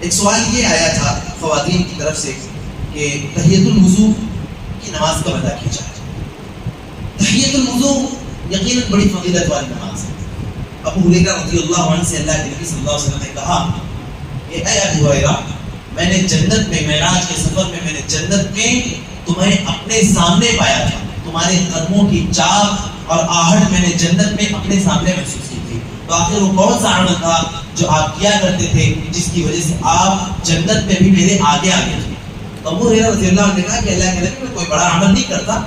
ایک سوال یہ آیا تھا خواتین کی طرف سے کہ تحیۃ الوضو کی نماز کب ادا کی جائے. تحیۃ الوضو یقیناً بڑی فضیلت والی نماز ہے. ابو ہریرہ رضی اللہ عنہ سے اللہ کے نبی صلی اللہ علیہ وسلم نے کہا کہ اے ابو ہریرہ، میں نے جنت میں معراج کے سفر میں جنت میں تمہیں اپنے سامنے پایا تھا. تمہارے قدموں کی چاپ اور آہٹ میں نے جنت میں اپنے سامنے محسوس کی تھی. تو آخر وہ کون سا عمل تھا جو آپ کیا کرتے تھے جس کی وجہ سے آپ جنت میں بھی میرے آگے آگے تھے؟ تو ابو ہریرہ رضی اللہ عنہ نے کہا کہ اللہ کے نبی میں کوئی بڑا عمل نہیں کرتا،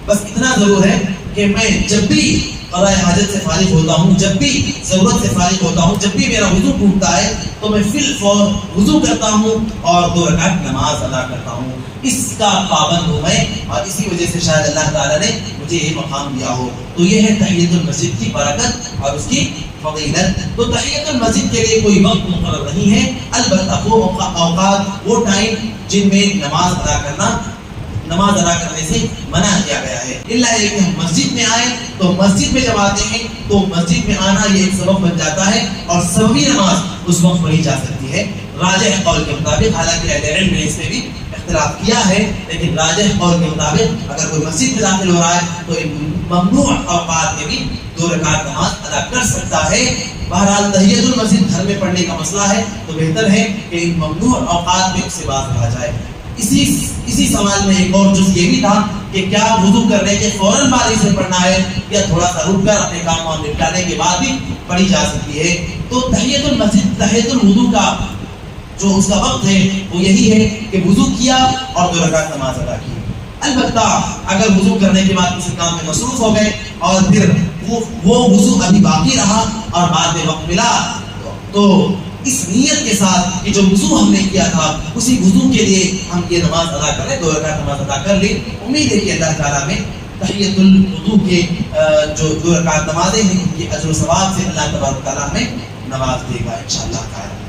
بس اتنا ضرور ہے کہ میں جب بھی قضاء حاجت سے فارغ ہوتا ہوں، جب بھی ضرورت سے فارغ ہوتا ہوں، جب بھی میرا وضو ٹوٹتا ہے تو میں فی الفور وضو کرتا ہوں اور 2 رکعت نماز ادا کرتا ہوں. اس کا پابند ہوں میں، اور اسی وجہ سے شاید اللہ تعالیٰ نے مجھے یہ مقام دیا ہو. تو یہ ہے تحیۃ المسجد کی برکت اور اس کی فضیلت. تو تحیۃ المسجد کے لیے کوئی وقت مقرر نہیں ہے، البتہ وہ اوقات، وہ ٹائم جن میں نماز ادا کرنے سے منع کیا گیا ہے. اللہ یہ کہ ہم مسجد میں آئیں تو مسجد میں جب آتے ہیں تو مسجد میں آنا یہ ایک سبب بن جاتا ہے اور سببی نماز اس وقت پڑھی جا سکتی ہے. راجح قول کے مطابق، حالانکہ اہل علم نے اس میں بھی اختلاف کیا ہے، لیکن راجح قول کے مطابق اگر کوئی مسجد میں داخل ہو رہا ہے تو ان ممنوع اوقات میں بھی 2 رکعت نماز ادا کر سکتا ہے. بہرحال تحیۃ المسجد گھر میں پڑھنے کا مسئلہ ہے تو بہتر ہے کہ ان ممنوع اوقات میں اس سے باز رہا جائے. اسی سوال میں ایک اور جز یہ بھی تھا کہ کیا وضو کرنے کے فوراً بعد اسے پڑھنا ہے یا تھوڑا سا رک کر اپنے کام وام نپٹانے کے بعد بھی پڑھی جا سکتی ہے. تو تحیۃ المسجد، تحیۃ الوضو کا جو اس کا وقت ہے وہ یہی ہے کہ وضو کیا اور 2 رکعت نماز ادا کی. البتہ اگر وضو کرنے کے بعد کسی کام میں مصروف ہو گئے اور پھر وہ وضو ابھی باقی رہا اور بعد میں وقت ملا تو اس نیت کے ساتھ کہ جو وضو ہم نے کیا تھا اسی وضو کے لیے ہم یہ نماز ادا کریں، 2 رکعت نماز ادا کر لیں. امید ہے کہ اللہ تعالیٰ میں تحیۃ الوضو کے جو 2 رکعت نمازیں ہیں ان کے اجر و ثواب سے اللہ تبارک و تعالیٰ ہمیں نواز دے گا انشاءاللہ تعالیٰ.